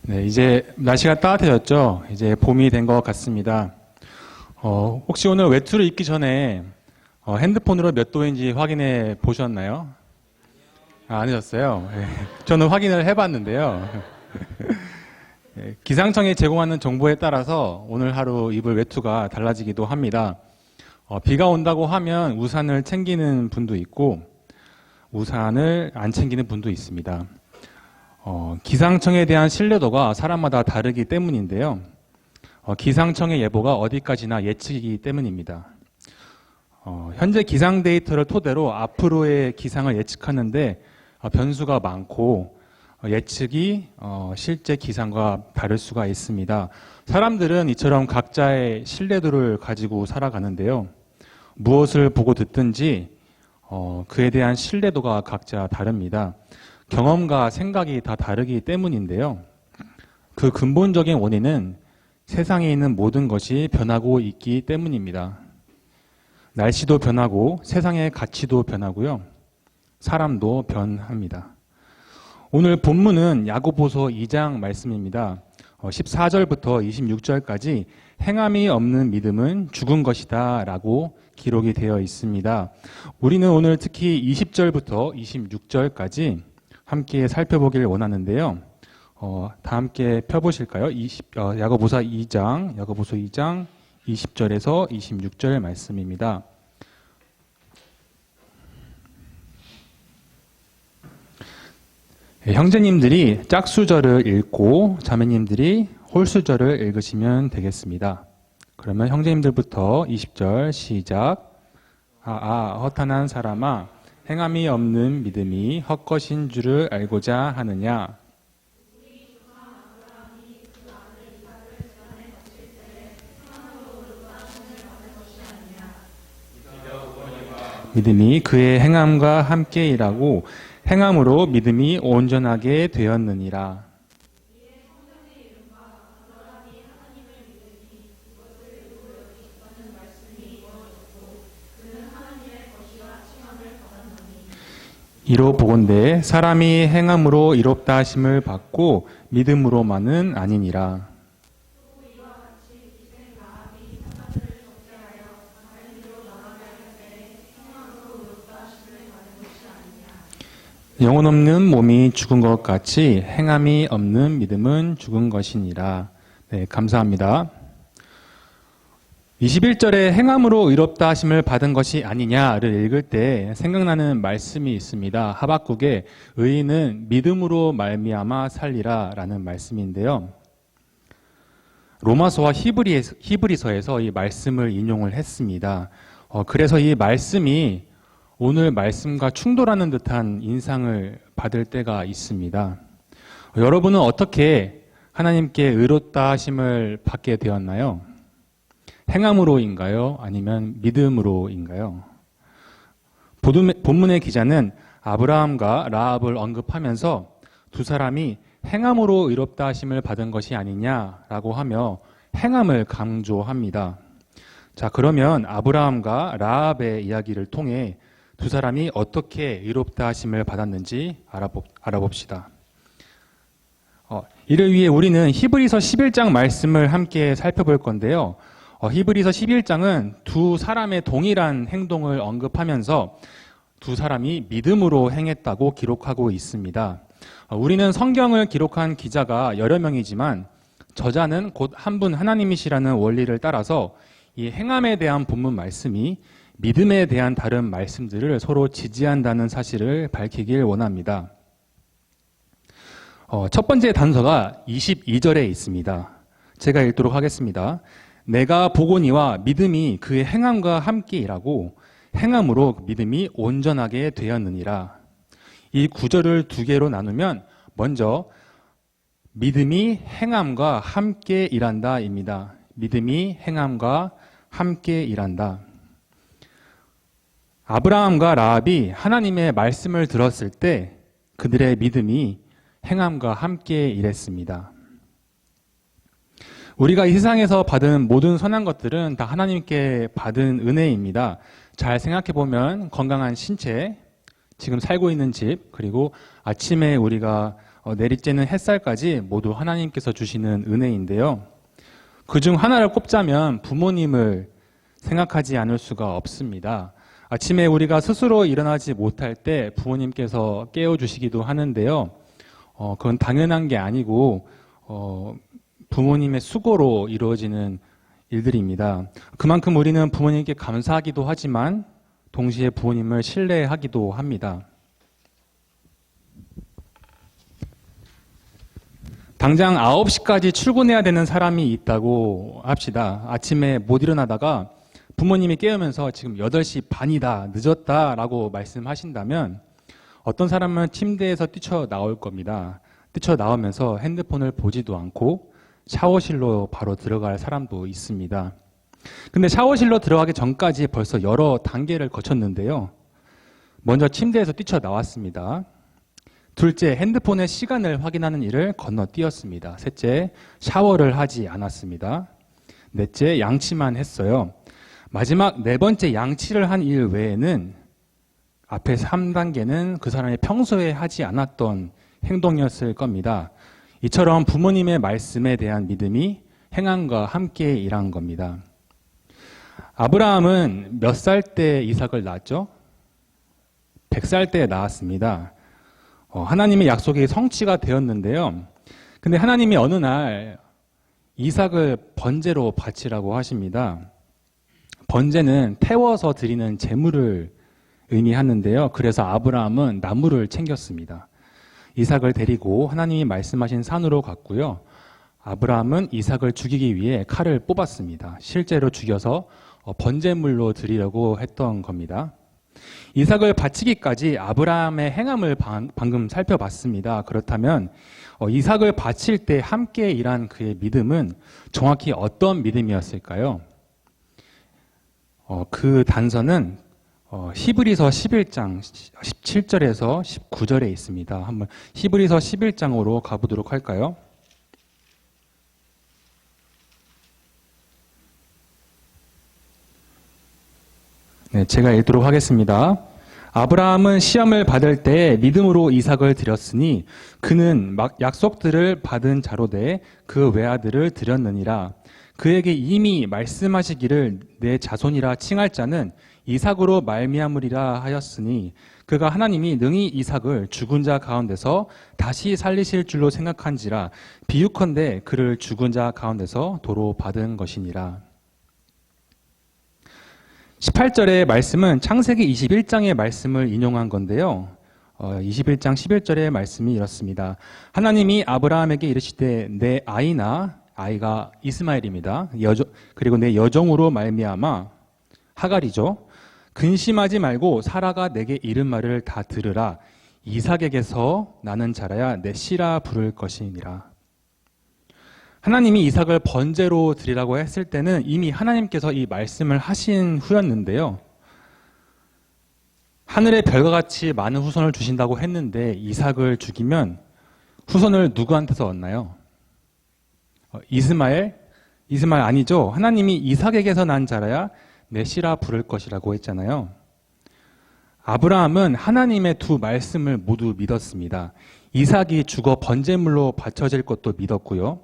네, 이제 날씨가 따뜻해졌죠. 이제 봄이 된 것 같습니다. 혹시 오늘 외투를 입기 전에 핸드폰으로 몇 도인지 확인해 보셨나요? 안 하셨어요? 네, 저는 확인을 해봤는데요. 네, 기상청이 제공하는 정보에 따라서 오늘 하루 입을 외투가 달라지기도 합니다. 비가 온다고 하면 우산을 챙기는 분도 있고 우산을 안 챙기는 분도 있습니다. 기상청에 대한 신뢰도가 사람마다 다르기 때문인데요. 기상청의 예보가 어디까지나 예측이기 때문입니다. 현재 기상 데이터를 토대로 앞으로의 기상을 예측하는데 변수가 많고 예측이 실제 기상과 다를 수가 있습니다. 사람들은 이처럼 각자의 신뢰도를 가지고 살아가는데요. 무엇을 보고 듣든지 그에 대한 신뢰도가 각자 다릅니다. 경험과 생각이 다 다르기 때문인데요. 그 근본적인 원인은 세상에 있는 모든 것이 변하고 있기 때문입니다. 날씨도 변하고 세상의 가치도 변하고요. 사람도 변합니다. 오늘 본문은 야고보서 2장 말씀입니다. 14절부터 26절까지 행함이 없는 믿음은 죽은 것이다 라고 기록이 되어 있습니다. 우리는 오늘 특히 20절부터 26절까지 함께 살펴보길 원하는데요. 다 함께 펴보실까요? 야고보서 2장 20절에서 26절 말씀입니다. 형제님들이 짝수절을 읽고 자매님들이 홀수절을 읽으시면 되겠습니다. 그러면 형제님들부터 20절 시작. 허탄한 사람아, 행함이 없는 믿음이 헛것인 줄을 알고자 하느냐. 믿음이 그의 행함과 함께 일하고 행함으로 믿음이 온전하게 되었느니라. 이로 보건대 사람이 행함으로 이롭다 하심을 받고 믿음으로만은 아니니라. 영혼 없는 몸이 죽은 것 같이 행함이 없는 믿음은 죽은 것이니라. 네, 감사합니다. 21절에 행함으로 의롭다 하심을 받은 것이 아니냐를 읽을 때 생각나는 말씀이 있습니다. 하박국에 의인은 믿음으로 말미암아 살리라 라는 말씀인데요. 로마서와 히브리서에서 이 말씀을 인용을 했습니다. 그래서 이 말씀이 오늘 말씀과 충돌하는 듯한 인상을 받을 때가 있습니다. 여러분은 어떻게 하나님께 의롭다 하심을 받게 되었나요? 행함으로인가요? 아니면 믿음으로인가요? 본문의 기자는 아브라함과 라합을 언급하면서 두 사람이 행함으로 의롭다 하심을 받은 것이 아니냐라고 하며 행함을 강조합니다. 자, 그러면 아브라함과 라합의 이야기를 통해 두 사람이 어떻게 의롭다 하심을 받았는지 알아봅시다. 이를 위해 우리는 히브리서 11장 말씀을 함께 살펴볼 건데요. 히브리서 11장은 두 사람의 동일한 행동을 언급하면서 두 사람이 믿음으로 행했다고 기록하고 있습니다. 우리는 성경을 기록한 기자가 여러 명이지만 저자는 곧 한 분 하나님이시라는 원리를 따라서 이 행함에 대한 본문 말씀이 믿음에 대한 다른 말씀들을 서로 지지한다는 사실을 밝히길 원합니다. 첫 번째 단서가 22절에 있습니다. 제가 읽도록 하겠습니다. 내가 보거니와 믿음이 그의 행함과 함께 일하고 행함으로 믿음이 온전하게 되었느니라. 이 구절을 두 개로 나누면 먼저 믿음이 행함과 함께 일한다입니다. 믿음이 행함과 함께 일한다. 아브라함과 라합이 하나님의 말씀을 들었을 때 그들의 믿음이 행함과 함께 일했습니다. 우리가 이 세상에서 받은 모든 선한 것들은 다 하나님께 받은 은혜입니다. 잘 생각해보면 건강한 신체, 지금 살고 있는 집, 그리고 아침에 우리가 내리쬐는 햇살까지 모두 하나님께서 주시는 은혜인데요. 그중 하나를 꼽자면 부모님을 생각하지 않을 수가 없습니다. 아침에 우리가 스스로 일어나지 못할 때 부모님께서 깨워주시기도 하는데요. 그건 당연한 게 아니고 부모님의 수고로 이루어지는 일들입니다. 그만큼 우리는 부모님께 감사하기도 하지만 동시에 부모님을 신뢰하기도 합니다. 당장 9시까지 출근해야 되는 사람이 있다고 합시다. 아침에 못 일어나다가 부모님이 깨우면서 지금 8시 반이다, 늦었다 라고 말씀하신다면 어떤 사람은 침대에서 뛰쳐나올 겁니다. 뛰쳐나오면서 핸드폰을 보지도 않고 샤워실로 바로 들어갈 사람도 있습니다. 근데 샤워실로 들어가기 전까지 벌써 여러 단계를 거쳤는데요. 먼저 침대에서 뛰쳐나왔습니다. 둘째, 핸드폰의 시간을 확인하는 일을 건너뛰었습니다. 셋째, 샤워를 하지 않았습니다. 넷째, 양치만 했어요. 마지막 네 번째 양치를 한 일 외에는 앞에 3단계는 그 사람이 평소에 하지 않았던 행동이었을 겁니다. 이처럼 부모님의 말씀에 대한 믿음이 행함과 함께 일한 겁니다. 아브라함은 몇 살 때 이삭을 낳았죠? 100살 때 낳았습니다. 하나님의 약속이 성취가 되었는데요. 근데 하나님이 어느 날 이삭을 번제로 바치라고 하십니다. 번제는 태워서 드리는 제물을 의미하는데요. 그래서 아브라함은 나무를 챙겼습니다. 이삭을 데리고 하나님이 말씀하신 산으로 갔고요. 아브라함은 이삭을 죽이기 위해 칼을 뽑았습니다. 실제로 죽여서 번제물로 드리려고 했던 겁니다. 이삭을 바치기까지 아브라함의 행함을 방금 살펴봤습니다. 그렇다면 이삭을 바칠 때 함께 일한 그의 믿음은 정확히 어떤 믿음이었을까요? 그 단서는 히브리서 11장 17절에서 19절에 있습니다. 한번 히브리서 11장으로 가보도록 할까요? 네, 제가 읽도록 하겠습니다. 아브라함은 시험을 받을 때 믿음으로 이삭을 드렸으니 그는 약속들을 받은 자로 돼 그 외아들을 드렸느니라. 그에게 이미 말씀하시기를 내 자손이라 칭할 자는 이삭으로 말미암으리라 하였으니 그가 하나님이 능히 이삭을 죽은 자 가운데서 다시 살리실 줄로 생각한지라 비유컨대 그를 죽은 자 가운데서 도로 받은 것이니라. 18절의 말씀은 창세기 21장의 말씀을 인용한 건데요. 21장 11절의 말씀이 이렇습니다. 하나님이 아브라함에게 이르시되 내 아이가 이스마엘입니다. 그리고 내 여종으로 말미암아 하갈이죠. 근심하지 말고 사라가 내게 이른 말을 다 들으라. 이삭에게서 나는 자라야 내 씨라 부를 것이니라. 하나님이 이삭을 번제로 드리라고 했을 때는 이미 하나님께서 이 말씀을 하신 후였는데요. 하늘의 별과 같이 많은 후손을 주신다고 했는데 이삭을 죽이면 후손을 누구한테서 얻나요? 이스마엘 아니죠. 하나님이 이삭에게서 난 자라야 내 씨라 부를 것이라고 했잖아요. 아브라함은 하나님의 두 말씀을 모두 믿었습니다. 이삭이 죽어 번제물로 바쳐질 것도 믿었고요.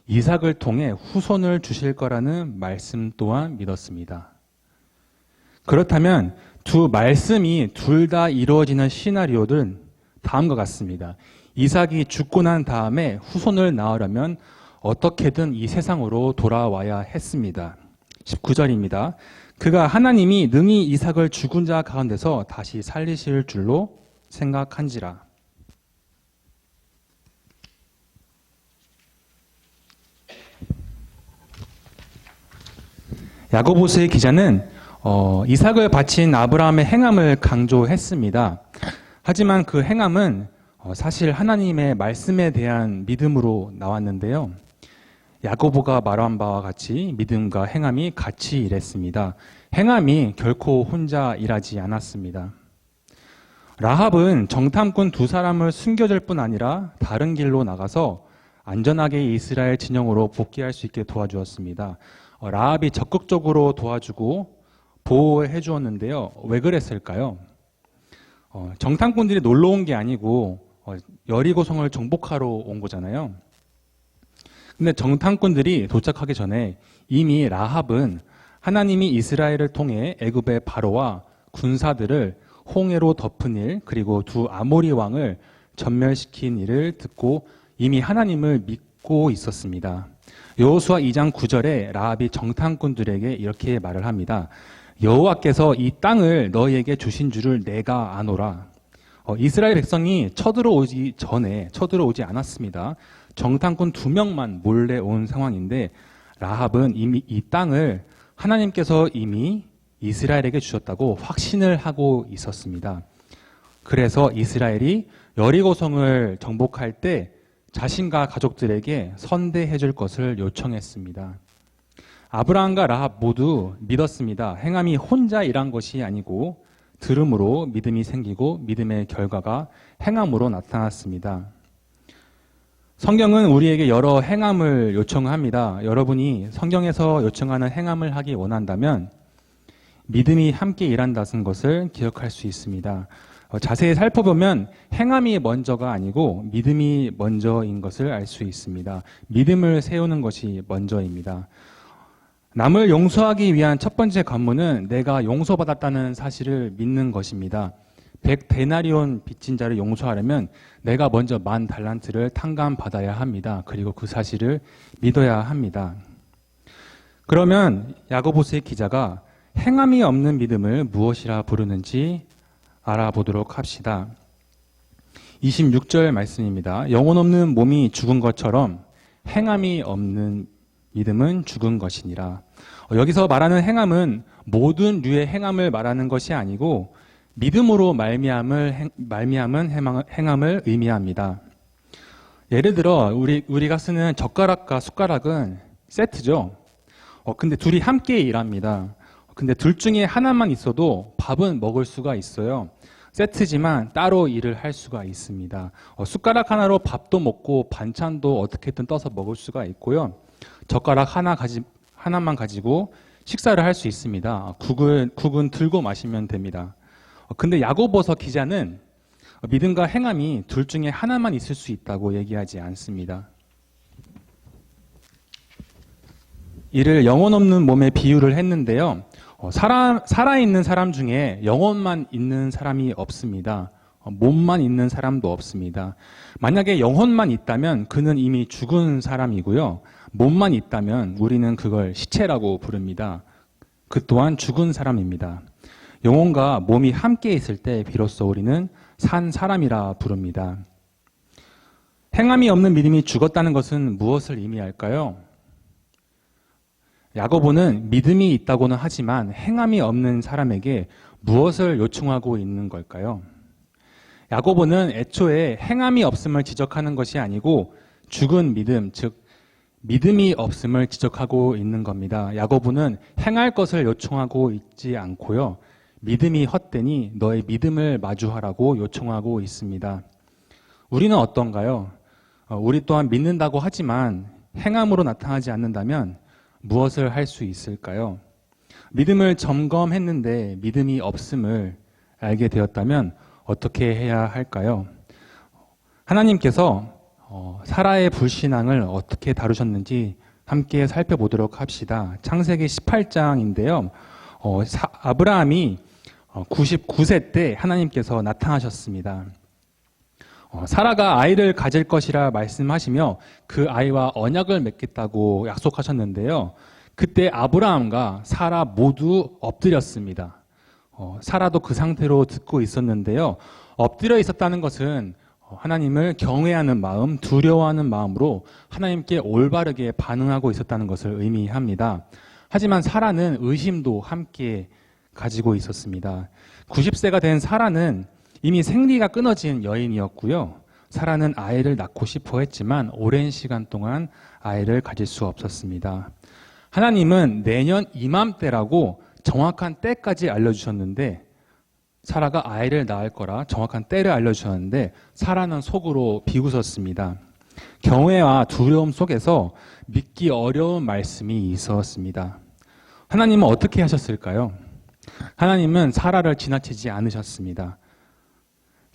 이삭을 통해 후손을 주실 거라는 말씀 또한 믿었습니다. 그렇다면 두 말씀이 둘 다 이루어지는 시나리오는 다음과 같습니다. 이삭이 죽고 난 다음에 후손을 낳으려면 어떻게든 이 세상으로 돌아와야 했습니다. 19절입니다. 그가 하나님이 능히 이삭을 죽은 자 가운데서 다시 살리실 줄로 생각한지라. 야고보서의 기자는 이삭을 바친 아브라함의 행함을 강조했습니다. 하지만 그 행함은 사실 하나님의 말씀에 대한 믿음으로 나왔는데요. 야고보가 말한 바와 같이 믿음과 행함이 같이 일했습니다. 행함이 결코 혼자 일하지 않았습니다. 라합은 정탐꾼 두 사람을 숨겨줄 뿐 아니라 다른 길로 나가서 안전하게 이스라엘 진영으로 복귀할 수 있게 도와주었습니다. 라합이 적극적으로 도와주고 보호해 주었는데요. 왜 그랬을까요? 정탐꾼들이 놀러 온 게 아니고 여리고성을 정복하러 온 거잖아요. 근데 정탐꾼들이 도착하기 전에 이미 라합은 하나님이 이스라엘을 통해 애굽의 바로와 군사들을 홍해로 덮은 일, 그리고 두 아모리 왕을 전멸시킨 일을 듣고 이미 하나님을 믿고 있었습니다. 여호수아 2장 9절에 라합이 정탐꾼들에게 이렇게 말을 합니다. 여호와께서 이 땅을 너희에게 주신 줄을 내가 아노라. 이스라엘 백성이 쳐들어오지 않았습니다. 정탐꾼 2명만 몰래 온 상황인데 라합은 이미 이 땅을 하나님께서 이미 이스라엘에게 주셨다고 확신을 하고 있었습니다. 그래서 이스라엘이 여리고성을 정복할 때 자신과 가족들에게 선대해 줄 것을 요청했습니다. 아브라함과 라합 모두 믿었습니다. 행함이 혼자 일한 것이 아니고 들음으로 믿음이 생기고 믿음의 결과가 행함으로 나타났습니다. 성경은 우리에게 여러 행함을 요청합니다. 여러분이 성경에서 요청하는 행함을 하기 원한다면 믿음이 함께 일한다는 것을 기억할 수 있습니다. 자세히 살펴보면 행함이 먼저가 아니고 믿음이 먼저인 것을 알 수 있습니다. 믿음을 세우는 것이 먼저입니다. 남을 용서하기 위한 첫 번째 관문은 내가 용서받았다는 사실을 믿는 것입니다. 100데나리온 빚진 자를 용서하려면 내가 먼저 10,000달란트를 탕감받아야 합니다. 그리고 그 사실을 믿어야 합니다. 그러면 야고보서의 기자가 행함이 없는 믿음을 무엇이라 부르는지 알아보도록 합시다. 26절 말씀입니다. 영혼 없는 몸이 죽은 것처럼 행함이 없는 믿음은 죽은 것이니라. 여기서 말하는 행함은 모든 류의 행함을 말하는 것이 아니고 믿음으로 말미암은 행함을 의미합니다. 예를 들어 우리가 쓰는 젓가락과 숟가락은 세트죠. 근데 둘이 함께 일합니다. 근데 둘 중에 하나만 있어도 밥은 먹을 수가 있어요. 세트지만 따로 일을 할 수가 있습니다. 숟가락 하나로 밥도 먹고 반찬도 어떻게든 떠서 먹을 수가 있고요. 젓가락 하나만 가지고 식사를 할 수 있습니다. 국은 들고 마시면 됩니다. 근데 야고보서 기자는 믿음과 행함이 둘 중에 하나만 있을 수 있다고 얘기하지 않습니다. 이를 영혼 없는 몸에 비유를 했는데요. 살아있는 사람 중에 영혼만 있는 사람이 없습니다. 몸만 있는 사람도 없습니다. 만약에 영혼만 있다면 그는 이미 죽은 사람이고요. 몸만 있다면 우리는 그걸 시체라고 부릅니다. 그 또한 죽은 사람입니다. 영혼과 몸이 함께 있을 때 비로소 우리는 산 사람이라 부릅니다. 행함이 없는 믿음이 죽었다는 것은 무엇을 의미할까요? 야고보는 믿음이 있다고는 하지만 행함이 없는 사람에게 무엇을 요청하고 있는 걸까요? 야고보는 애초에 행함이 없음을 지적하는 것이 아니고 죽은 믿음, 즉 믿음이 없음을 지적하고 있는 겁니다. 야고보는 행할 것을 요청하고 있지 않고요. 믿음이 헛되니 너의 믿음을 마주하라고 요청하고 있습니다. 우리는 어떤가요? 우리 또한 믿는다고 하지만 행함으로 나타나지 않는다면 무엇을 할 수 있을까요? 믿음을 점검했는데 믿음이 없음을 알게 되었다면 어떻게 해야 할까요? 하나님께서 사라의 불신앙을 어떻게 다루셨는지 함께 살펴보도록 합시다. 창세기 18장인데요. 아브라함이 99세 때 하나님께서 나타나셨습니다. 사라가 아이를 가질 것이라 말씀하시며 그 아이와 언약을 맺겠다고 약속하셨는데요. 그때 아브라함과 사라 모두 엎드렸습니다. 사라도 그 상태로 듣고 있었는데요. 엎드려 있었다는 것은 하나님을 경외하는 마음, 두려워하는 마음으로 하나님께 올바르게 반응하고 있었다는 것을 의미합니다. 하지만 사라는 의심도 함께 가지고 있었습니다. 90세가 된 사라는 이미 생리가 끊어진 여인이었고요. 사라는 아이를 낳고 싶어 했지만 오랜 시간 동안 아이를 가질 수 없었습니다. 하나님은 내년 이맘때라고 정확한 때까지 알려주셨는데 사라가 아이를 낳을 거라 정확한 때를 알려주셨는데 사라는 속으로 비웃었습니다. 경외와 두려움 속에서 믿기 어려운 말씀이 있었습니다. 하나님은 어떻게 하셨을까요? 하나님은 사라를 지나치지 않으셨습니다.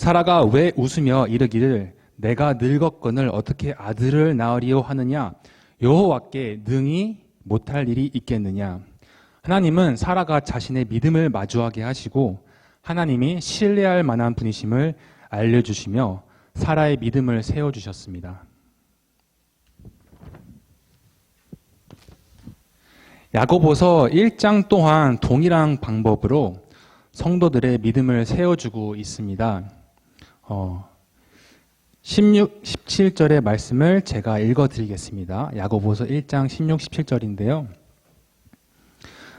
사라가 왜 웃으며 이르기를 내가 늙었거늘 어떻게 아들을 낳으리요 하느냐? 여호와께 능히 못할 일이 있겠느냐? 하나님은 사라가 자신의 믿음을 마주하게 하시고 하나님이 신뢰할 만한 분이심을 알려주시며 사라의 믿음을 세워주셨습니다. 야고보서 1장 또한 동일한 방법으로 성도들의 믿음을 세워주고 있습니다. 17절의 말씀을 제가 읽어드리겠습니다. 야고보서 1장 16, 17절인데요.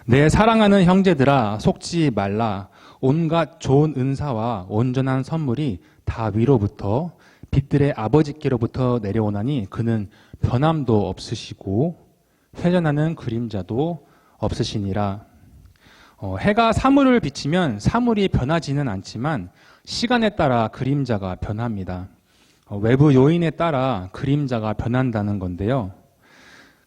내 사랑하는 형제들아 속지 말라. 온갖 좋은 은사와 온전한 선물이 다 위로부터 빛들의 아버지께로부터 내려오나니 그는 변함도 없으시고 회전하는 그림자도 없으시니라. 해가 사물을 비치면 사물이 변하지는 않지만 시간에 따라 그림자가 변합니다. 외부 요인에 따라 그림자가 변한다는 건데요.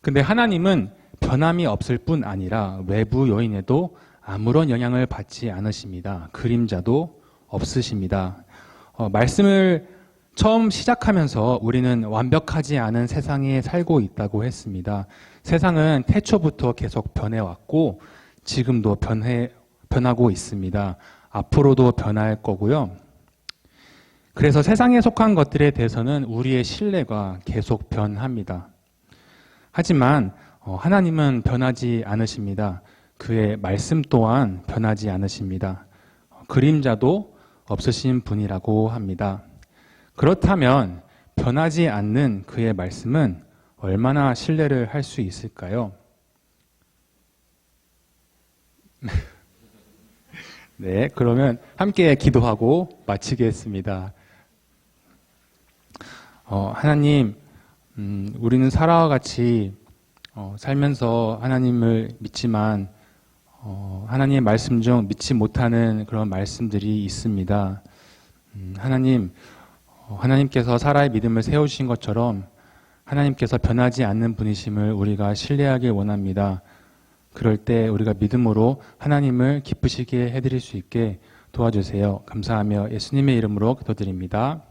근데 하나님은 변함이 없을 뿐 아니라 외부 요인에도 아무런 영향을 받지 않으십니다. 그림자도 없으십니다. 말씀을 처음 시작하면서 우리는 완벽하지 않은 세상에 살고 있다고 했습니다. 세상은 태초부터 계속 변해왔고 지금도 변하고 있습니다. 앞으로도 변할 거고요. 그래서 세상에 속한 것들에 대해서는 우리의 신뢰가 계속 변합니다. 하지만 하나님은 변하지 않으십니다. 그의 말씀 또한 변하지 않으십니다. 그림자도 없으신 분이라고 합니다. 그렇다면 변하지 않는 그의 말씀은 얼마나 신뢰를 할 수 있을까요? 네, 그러면 함께 기도하고 마치겠습니다. 하나님, 우리는 사라와 같이 살면서 하나님을 믿지만 하나님의 말씀 중 믿지 못하는 그런 말씀들이 있습니다. 하나님, 하나님께서 사라의 믿음을 세우신 것처럼 하나님께서 변하지 않는 분이심을 우리가 신뢰하길 원합니다. 그럴 때 우리가 믿음으로 하나님을 기쁘시게 해드릴 수 있게 도와주세요. 감사하며 예수님의 이름으로 기도드립니다.